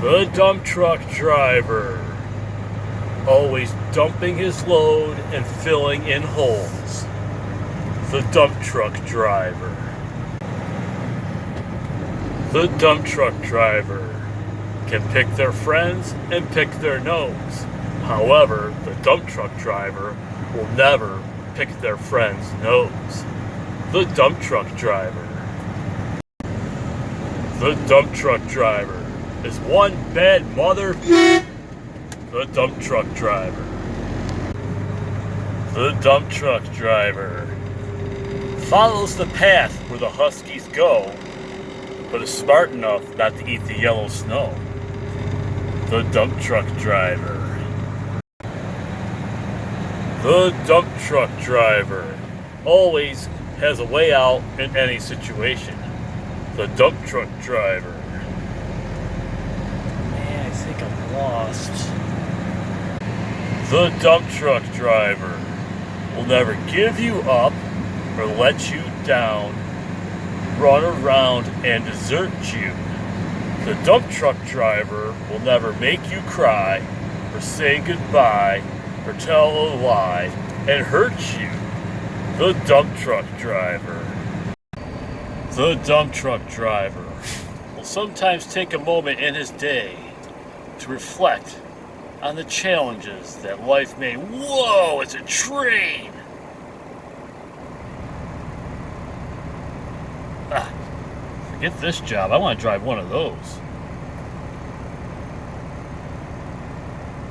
The dump truck driver, always dumping his load and filling in holes. The dump truck driver. The dump truck driver can pick their friends and pick their nose. However, the dump truck driver will never pick their friend's nose. The dump truck driver. The dump truck driver is one bad mother. The dump truck driver. The dump truck driver follows the path where the huskies go, but is smart enough not to eat the yellow snow. The dump truck driver. The dump truck driver always has a way out in any situation. The dump truck driver. Man, I think I'm lost. The dump truck driver will never give you up or let you down, run around and desert you. The dump truck driver will never make you cry or say goodbye or tell a lie and hurt you. The dump truck driver. The dump truck driver will sometimes take a moment in his day to reflect on the challenges that life may. Whoa, it's a train! Forget this job. I want to drive one of those.